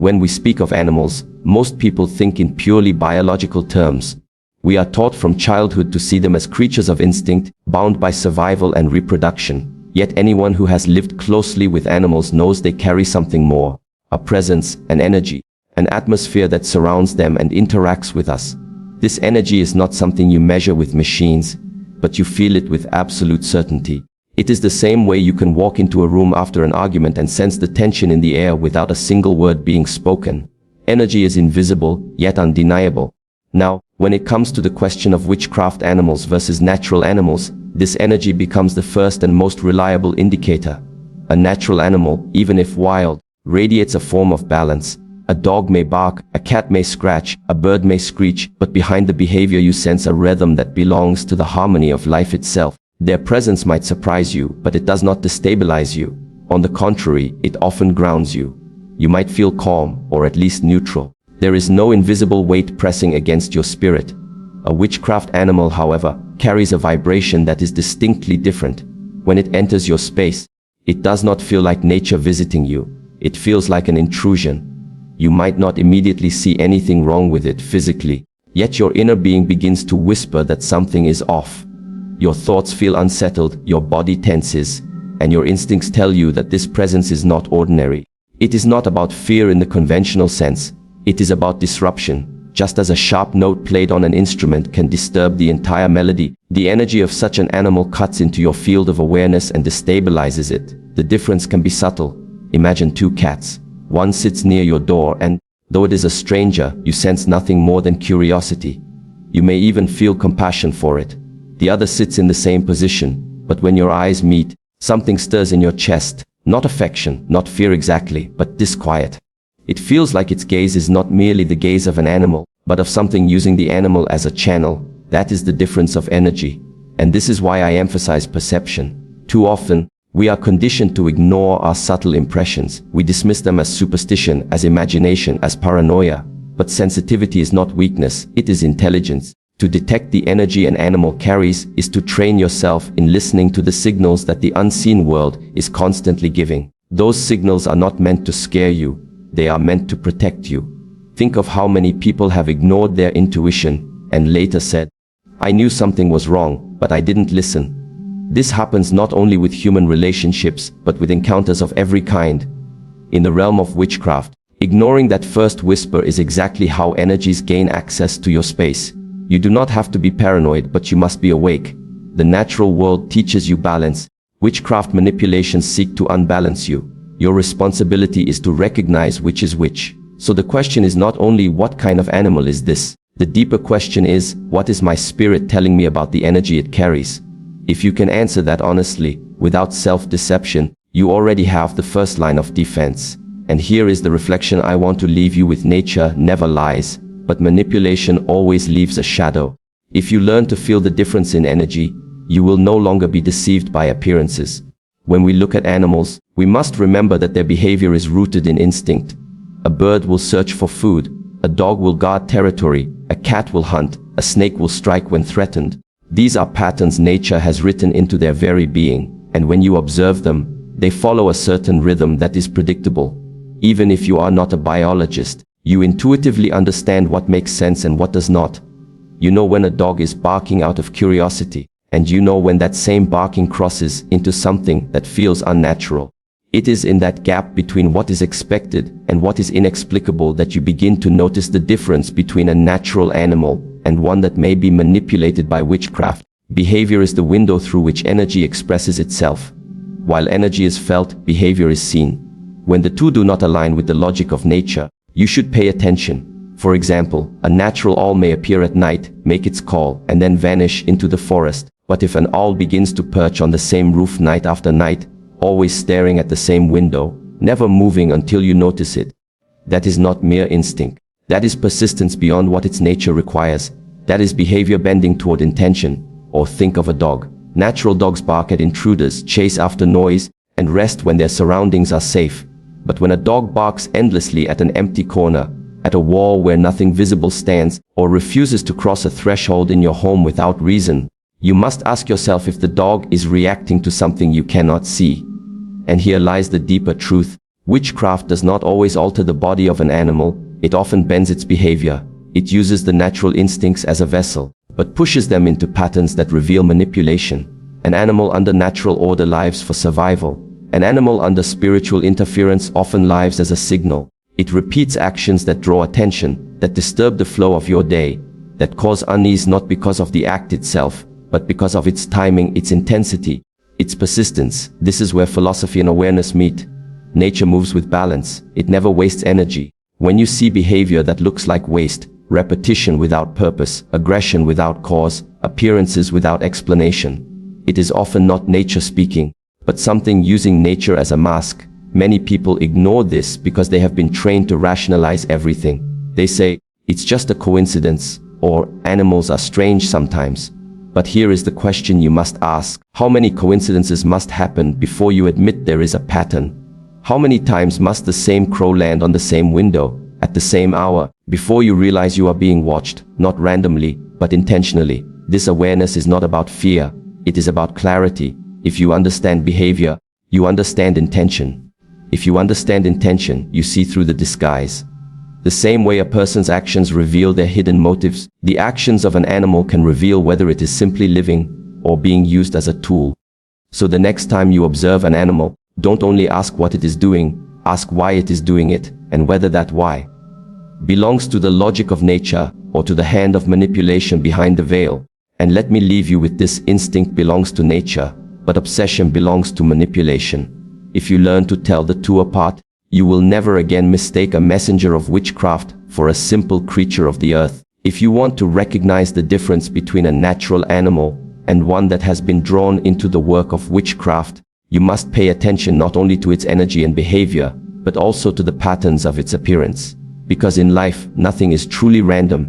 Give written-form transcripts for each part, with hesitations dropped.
When we speak of animals, most people think in purely biological terms. We are taught from childhood to see them as creatures of instinct, bound by survival and reproduction. Yet anyone who has lived closely with animals knows they carry something more. A presence, an energy, an atmosphere that surrounds them and interacts with us. This energy is not something you measure with machines, but you feel it with absolute certainty. It is the same way you can walk into a room after an argument and sense the tension in the air without a single word being spoken. Energy is invisible, yet undeniable. Now, when it comes to the question of witchcraft animals versus natural animals, this energy becomes the first and most reliable indicator. A natural animal, even if wild, radiates a form of balance. A dog may bark, a cat may scratch, a bird may screech, but behind the behavior you sense a rhythm that belongs to the harmony of life itself. Their presence might surprise you, but it does not destabilize you. On the contrary, it often grounds you. You might feel calm, or at least neutral. There is no invisible weight pressing against your spirit. A witchcraft animal, however, carries a vibration that is distinctly different. When it enters your space, it does not feel like nature visiting you. It feels like an intrusion. You might not immediately see anything wrong with it physically, yet your inner being begins to whisper that something is off. Your thoughts feel unsettled, your body tenses, and your instincts tell you that this presence is not ordinary. It is not about fear in the conventional sense. It is about disruption. Just as a sharp note played on an instrument can disturb the entire melody, the energy of such an animal cuts into your field of awareness and destabilizes it. The difference can be subtle. Imagine two cats. One sits near your door and, though it is a stranger, you sense nothing more than curiosity. You may even feel compassion for it. The other sits in the same position, but when your eyes meet, something stirs in your chest. Not affection, not fear exactly, but disquiet. It feels like its gaze is not merely the gaze of an animal, but of something using the animal as a channel. That is the difference of energy. And this is why I emphasize perception. Too often, we are conditioned to ignore our subtle impressions. We dismiss them as superstition, as imagination, as paranoia. But sensitivity is not weakness, it is intelligence. To detect the energy an animal carries is to train yourself in listening to the signals that the unseen world is constantly giving. Those signals are not meant to scare you. They are meant to protect you. Think of how many people have ignored their intuition and later said, "I knew something was wrong, but I didn't listen." This happens not only with human relationships, but with encounters of every kind. In the realm of witchcraft, ignoring that first whisper is exactly how energies gain access to your space. You do not have to be paranoid, but you must be awake. The natural world teaches you balance. Witchcraft manipulations seek to unbalance you. Your responsibility is to recognize which is which. So the question is not only what kind of animal is this? The deeper question is, what is my spirit telling me about the energy it carries? If you can answer that honestly, without self-deception, you already have the first line of defense. And here is the reflection I want to leave you with: nature never lies, but manipulation always leaves a shadow. If you learn to feel the difference in energy, you will no longer be deceived by appearances. When we look at animals, we must remember that their behavior is rooted in instinct. A bird will search for food, a dog will guard territory, a cat will hunt, a snake will strike when threatened. These are patterns nature has written into their very being, and when you observe them, they follow a certain rhythm that is predictable. Even if you are not a biologist, you intuitively understand what makes sense and what does not. You know when a dog is barking out of curiosity, and you know when that same barking crosses into something that feels unnatural. It is in that gap between what is expected and what is inexplicable that you begin to notice the difference between a natural animal and one that may be manipulated by witchcraft. Behavior is the window through which energy expresses itself. While energy is felt, behavior is seen. When the two do not align with the logic of nature, you should pay attention. For example, a natural owl may appear at night, make its call, and then vanish into the forest. But if an owl begins to perch on the same roof night after night, always staring at the same window, never moving until you notice it, that is not mere instinct. That is persistence beyond what its nature requires. That is behavior bending toward intention. Or think of a dog. Natural dogs bark at intruders, chase after noise, and rest when their surroundings are safe. But when a dog barks endlessly at an empty corner, at a wall where nothing visible stands, or refuses to cross a threshold in your home without reason, you must ask yourself if the dog is reacting to something you cannot see. And here lies the deeper truth. Witchcraft does not always alter the body of an animal, it often bends its behavior. It uses the natural instincts as a vessel, but pushes them into patterns that reveal manipulation. An animal under natural order lives for survival. An animal under spiritual interference often lives as a signal. It repeats actions that draw attention, that disturb the flow of your day, that cause unease not because of the act itself, but because of its timing, its intensity, its persistence. This is where philosophy and awareness meet. Nature moves with balance. It never wastes energy. When you see behavior that looks like waste, repetition without purpose, aggression without cause, appearances without explanation, it is often not nature speaking, but something using nature as a mask. Many people ignore this because they have been trained to rationalize everything. They say, it's just a coincidence, or animals are strange sometimes. But here is the question you must ask. How many coincidences must happen before you admit there is a pattern? How many times must the same crow land on the same window, at the same hour, before you realize you are being watched, not randomly, but intentionally? This awareness is not about fear, it is about clarity. If you understand behavior, you understand intention. If you understand intention, you see through the disguise. The same way a person's actions reveal their hidden motives, the actions of an animal can reveal whether it is simply living or being used as a tool. So the next time you observe an animal, don't only ask what it is doing, ask why it is doing it, and whether that why belongs to the logic of nature or to the hand of manipulation behind the veil. And let me leave you with this: instinct belongs to nature, but obsession belongs to manipulation. If you learn to tell the two apart, you will never again mistake a messenger of witchcraft for a simple creature of the earth. If you want to recognize the difference between a natural animal and one that has been drawn into the work of witchcraft, you must pay attention not only to its energy and behavior, but also to the patterns of its appearance. Because in life, nothing is truly random.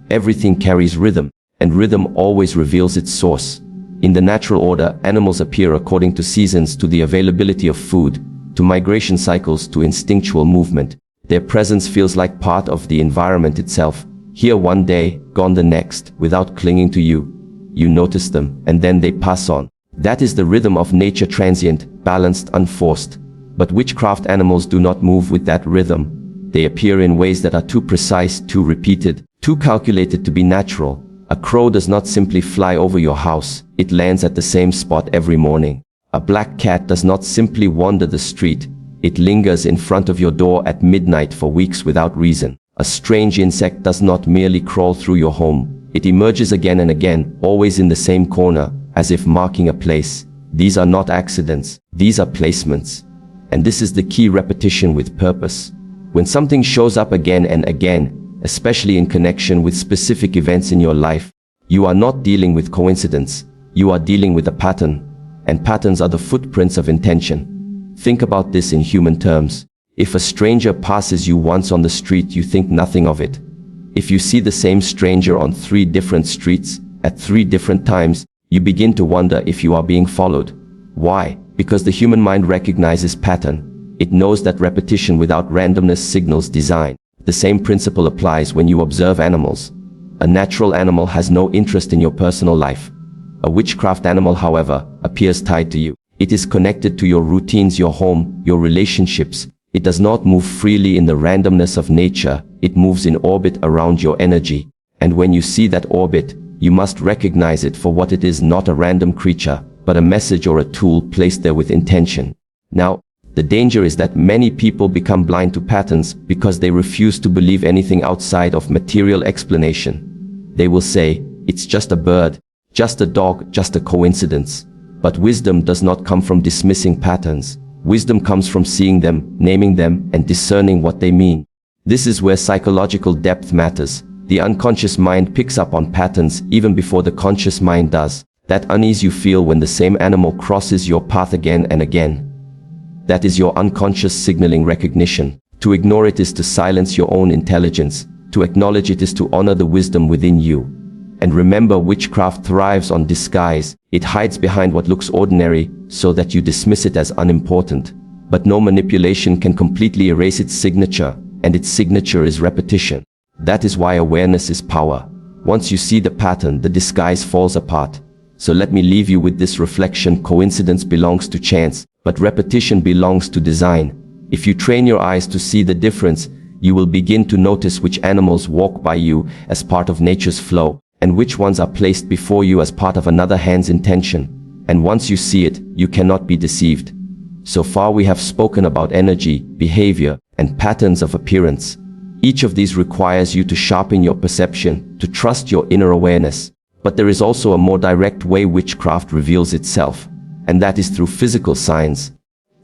Everything carries rhythm, and rhythm always reveals its source. In the natural order, animals appear according to seasons, to the availability of food, to migration cycles, to instinctual movement. Their presence feels like part of the environment itself. Here one day, gone the next, without clinging to you. You notice them, and then they pass on. That is the rhythm of nature, transient, balanced, unforced. But witchcraft animals do not move with that rhythm. They appear in ways that are too precise, too repeated, too calculated to be natural. A crow does not simply fly over your house, it lands at the same spot every morning. A black cat does not simply wander the street, it lingers in front of your door at midnight for weeks without reason. A strange insect does not merely crawl through your home, it emerges again and again, always in the same corner, as if marking a place. These are not accidents, these are placements. And this is the key: repetition with purpose. When something shows up again and again, especially in connection with specific events in your life, you are not dealing with coincidence, you are dealing with a pattern. And patterns are the footprints of intention. Think about this in human terms. If a stranger passes you once on the street, you think nothing of it. If you see the same stranger on 3 different streets, at 3 different times, you begin to wonder if you are being followed. Why? Because the human mind recognizes pattern. It knows that repetition without randomness signals design. The same principle applies when you observe animals. A natural animal has no interest in your personal life. A witchcraft animal, however, appears tied to you. It is connected to your routines, your home, your relationships. It does not move freely in the randomness of nature. It moves in orbit around your energy. And when you see that orbit, you must recognize it for what it is: not a random creature, but a message or a tool placed there with intention. Now, the danger is that many people become blind to patterns because they refuse to believe anything outside of material explanation. They will say, it's just a bird, just a dog, just a coincidence. But wisdom does not come from dismissing patterns. Wisdom comes from seeing them, naming them, and discerning what they mean. This is where psychological depth matters. The unconscious mind picks up on patterns even before the conscious mind does. That unease you feel when the same animal crosses your path again and again, that is your unconscious signaling recognition. To ignore it is to silence your own intelligence. To acknowledge it is to honor the wisdom within you. And remember, witchcraft thrives on disguise. It hides behind what looks ordinary so that you dismiss it as unimportant. But no manipulation can completely erase its signature, and its signature is repetition. That is why awareness is power. Once you see the pattern, the disguise falls apart. So let me leave you with this reflection: coincidence belongs to chance, but repetition belongs to design. If you train your eyes to see the difference, you will begin to notice which animals walk by you as part of nature's flow, and which ones are placed before you as part of another hand's intention. And once you see it, you cannot be deceived. So far we have spoken about energy, behavior, and patterns of appearance. Each of these requires you to sharpen your perception, to trust your inner awareness. But there is also a more direct way witchcraft reveals itself, and that is through physical signs.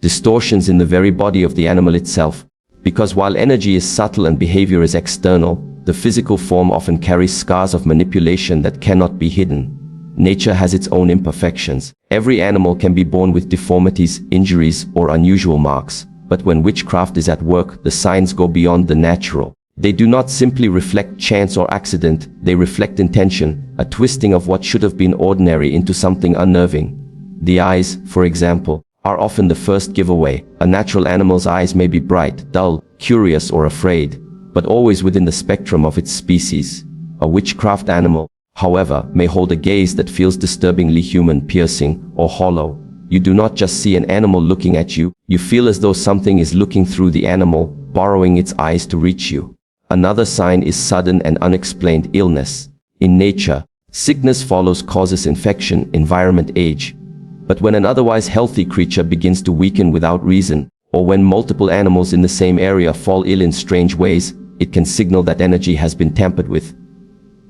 Distortions in the very body of the animal itself. Because while energy is subtle and behavior is external, the physical form often carries scars of manipulation that cannot be hidden. Nature has its own imperfections. Every animal can be born with deformities, injuries, or unusual marks. But when witchcraft is at work, the signs go beyond the natural. They do not simply reflect chance or accident, they reflect intention, a twisting of what should have been ordinary into something unnerving. The eyes, for example, are often the first giveaway. A natural animal's eyes may be bright, dull, curious, or afraid, but always within the spectrum of its species. A witchcraft animal, however, may hold a gaze that feels disturbingly human, piercing, or hollow. You do not just see an animal looking at you, you feel as though something is looking through the animal, borrowing its eyes to reach you. Another sign is sudden and unexplained illness. In nature, sickness follows causes: infection, environment, age. But when an otherwise healthy creature begins to weaken without reason, or when multiple animals in the same area fall ill in strange ways, it can signal that energy has been tampered with.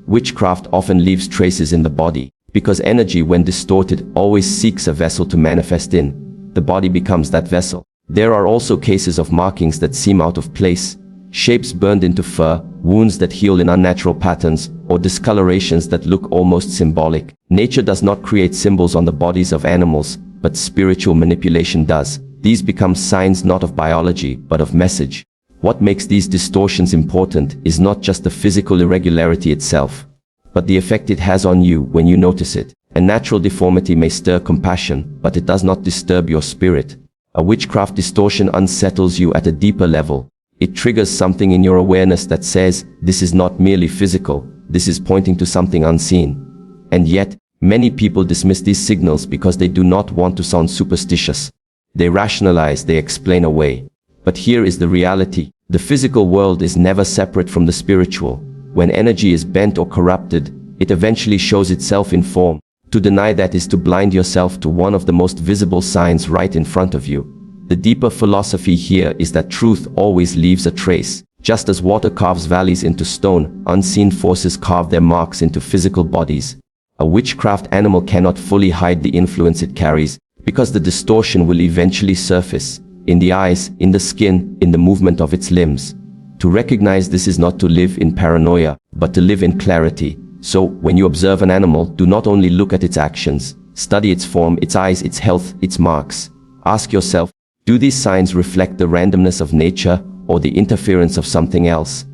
Witchcraft often leaves traces in the body, because energy, when distorted, always seeks a vessel to manifest in. The body becomes that vessel. There are also cases of markings that seem out of place, shapes burned into fur, wounds that heal in unnatural patterns, or discolorations that look almost symbolic. Nature does not create symbols on the bodies of animals, but spiritual manipulation does. These become signs not of biology, but of message. What makes these distortions important is not just the physical irregularity itself, but the effect it has on you when you notice it. A natural deformity may stir compassion, but it does not disturb your spirit. A witchcraft distortion unsettles you at a deeper level. It triggers something in your awareness that says, this is not merely physical, this is pointing to something unseen. And yet, many people dismiss these signals because they do not want to sound superstitious. They rationalize, they explain away. But here is the reality. The physical world is never separate from the spiritual. When energy is bent or corrupted, it eventually shows itself in form. To deny that is to blind yourself to one of the most visible signs right in front of you. The deeper philosophy here is that truth always leaves a trace. Just as water carves valleys into stone, unseen forces carve their marks into physical bodies. A witchcraft animal cannot fully hide the influence it carries, because the distortion will eventually surface. In the eyes, in the skin, in the movement of its limbs. To recognize this is not to live in paranoia, but to live in clarity. So, when you observe an animal, do not only look at its actions, study its form, its eyes, its health, its marks. Ask yourself, do these signs reflect the randomness of nature or the interference of something else?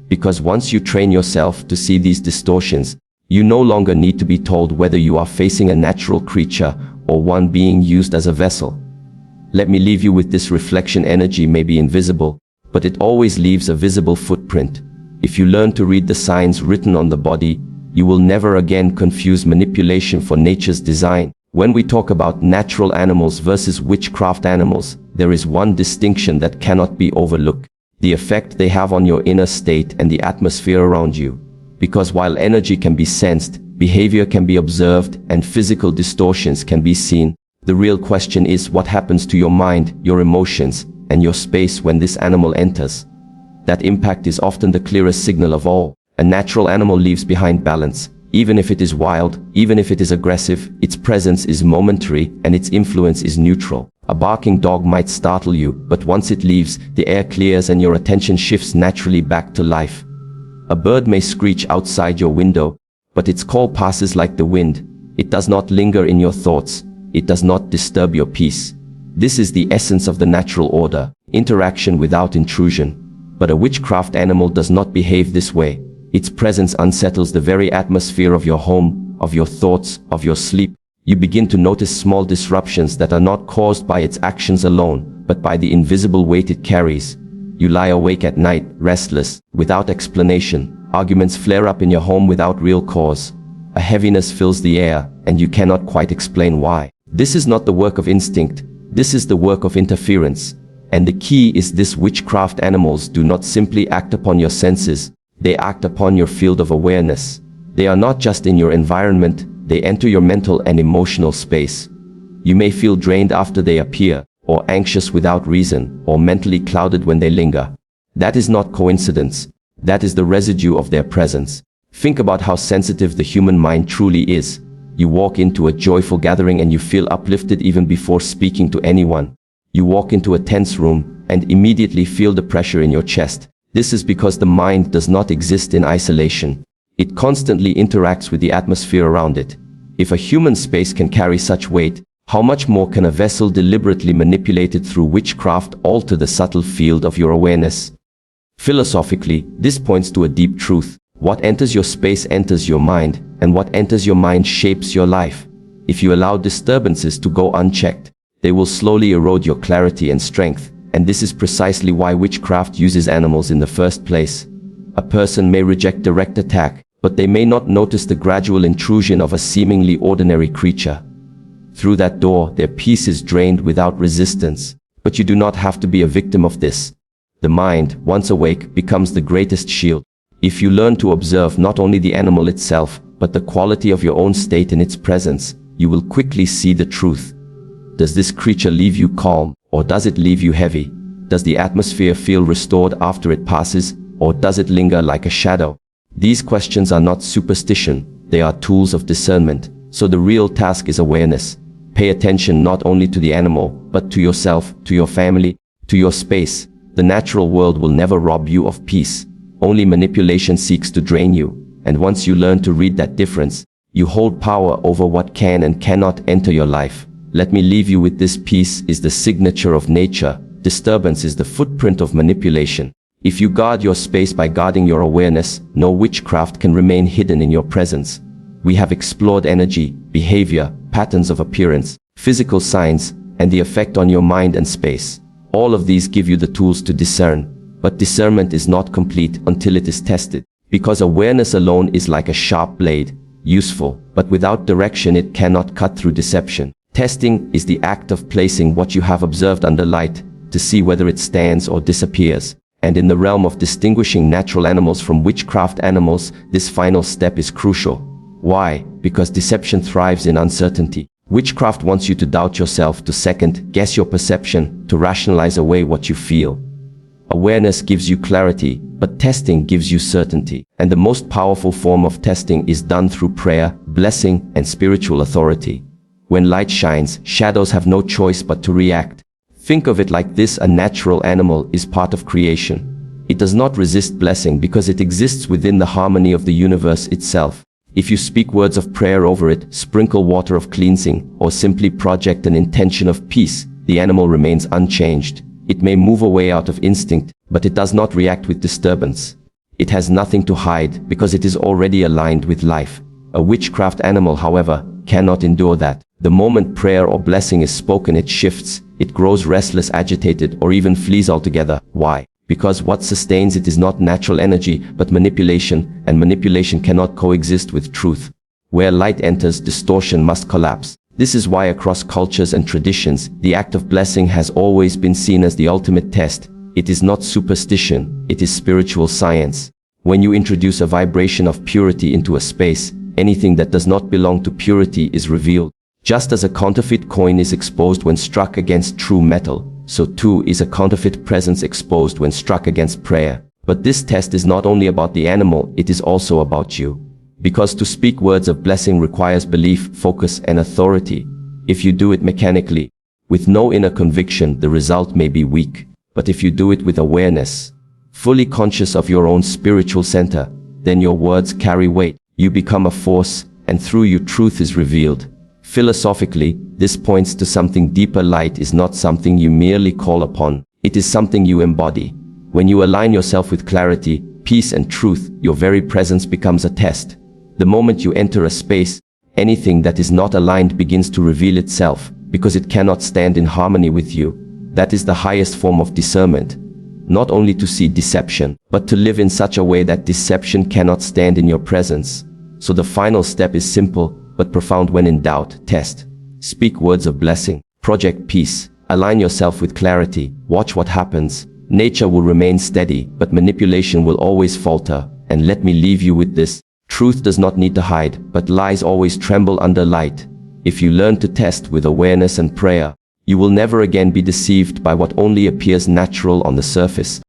Because once you train yourself to see these distortions, you no longer need to be told whether you are facing a natural creature or one being used as a vessel. Let me leave you with this reflection: energy may be invisible, but it always leaves a visible footprint. If you learn to read the signs written on the body, you will never again confuse manipulation for nature's design. When we talk about natural animals versus witchcraft animals, there is one distinction that cannot be overlooked: the effect they have on your inner state and the atmosphere around you. Because while energy can be sensed, behavior can be observed, and physical distortions can be seen, the real question is what happens to your mind, your emotions, and your space when this animal enters. That impact is often the clearest signal of all. A natural animal leaves behind balance. Even if it is wild, even if it is aggressive, its presence is momentary and its influence is neutral. A barking dog might startle you, but once it leaves, the air clears and your attention shifts naturally back to life. A bird may screech outside your window, but its call passes like the wind. It does not linger in your thoughts. It does not disturb your peace. This is the essence of the natural order, interaction without intrusion. But a witchcraft animal does not behave this way. Its presence unsettles the very atmosphere of your home, of your thoughts, of your sleep. You begin to notice small disruptions that are not caused by its actions alone, but by the invisible weight it carries. You lie awake at night, restless, without explanation. Arguments flare up in your home without real cause. A heaviness fills the air, and you cannot quite explain why. This is not the work of instinct. This is the work of interference. And the key is this: witchcraft animals do not simply act upon your senses, they act upon your field of awareness. They are not just in your environment, they enter your mental and emotional space. You may feel drained after they appear, or anxious without reason, or mentally clouded when they linger. That is not coincidence. That is the residue of their presence. Think about how sensitive the human mind truly is. You walk into a joyful gathering and you feel uplifted even before speaking to anyone. You walk into a tense room and immediately feel the pressure in your chest. This is because the mind does not exist in isolation. It constantly interacts with the atmosphere around it. If a human space can carry such weight, how much more can a vessel deliberately manipulated through witchcraft alter the subtle field of your awareness? Philosophically, this points to a deep truth. What enters your space enters your mind, and what enters your mind shapes your life. If you allow disturbances to go unchecked, they will slowly erode your clarity and strength, and this is precisely why witchcraft uses animals in the first place. A person may reject direct attack, but they may not notice the gradual intrusion of a seemingly ordinary creature. Through that door, their peace is drained without resistance. But you do not have to be a victim of this. The mind, once awake, becomes the greatest shield. If you learn to observe not only the animal itself, but the quality of your own state in its presence, you will quickly see the truth. Does this creature leave you calm, or does it leave you heavy? Does the atmosphere feel restored after it passes, or does it linger like a shadow? These questions are not superstition, they are tools of discernment. So the real task is awareness. Pay attention not only to the animal, but to yourself, to your family, to your space. The natural world will never rob you of peace. Only manipulation seeks to drain you. And once you learn to read that difference, you hold power over what can and cannot enter your life. Let me leave you with this: peace is the signature of nature. Disturbance is the footprint of manipulation. If you guard your space by guarding your awareness, no witchcraft can remain hidden in your presence. We have explored energy, behavior, patterns of appearance, physical signs, and the effect on your mind and space. All of these give you the tools to discern. But discernment is not complete until it is tested. Because awareness alone is like a sharp blade, useful, but without direction it cannot cut through deception. Testing is the act of placing what you have observed under light, to see whether it stands or disappears. And in the realm of distinguishing natural animals from witchcraft animals, this final step is crucial. Why? Because deception thrives in uncertainty. Witchcraft wants you to doubt yourself, to second-guess your perception, to rationalize away what you feel. Awareness gives you clarity, but testing gives you certainty. And the most powerful form of testing is done through prayer, blessing, and spiritual authority. When light shines, shadows have no choice but to react. Think of it like this: a natural animal is part of creation. It does not resist blessing because it exists within the harmony of the universe itself. If you speak words of prayer over it, sprinkle water of cleansing, or simply project an intention of peace, the animal remains unchanged. It may move away out of instinct, but it does not react with disturbance. It has nothing to hide because it is already aligned with life. A witchcraft animal, however, cannot endure that. The moment prayer or blessing is spoken, it shifts, it grows restless, agitated, or even flees altogether. Why? Because what sustains it is not natural energy, but manipulation, and manipulation cannot coexist with truth. Where light enters, distortion must collapse. This is why across cultures and traditions, the act of blessing has always been seen as the ultimate test. It is not superstition, it is spiritual science. When you introduce a vibration of purity into a space, anything that does not belong to purity is revealed. Just as a counterfeit coin is exposed when struck against true metal, so too is a counterfeit presence exposed when struck against prayer. But this test is not only about the animal, it is also about you. Because to speak words of blessing requires belief, focus, and authority. If you do it mechanically, with no inner conviction, the result may be weak. But if you do it with awareness, fully conscious of your own spiritual center, then your words carry weight. You become a force, and through you truth is revealed. Philosophically, this points to something deeper. Light is not something you merely call upon. It is something you embody. When you align yourself with clarity, peace, and truth, your very presence becomes a test. The moment you enter a space, anything that is not aligned begins to reveal itself, because it cannot stand in harmony with you. That is the highest form of discernment. Not only to see deception, but to live in such a way that deception cannot stand in your presence. So the final step is simple, but profound. When in doubt, test. Speak words of blessing. Project peace. Align yourself with clarity. Watch what happens. Nature will remain steady, but manipulation will always falter. And let me leave you with this. Truth does not need to hide, but lies always tremble under light. If you learn to test with awareness and prayer, you will never again be deceived by what only appears natural on the surface.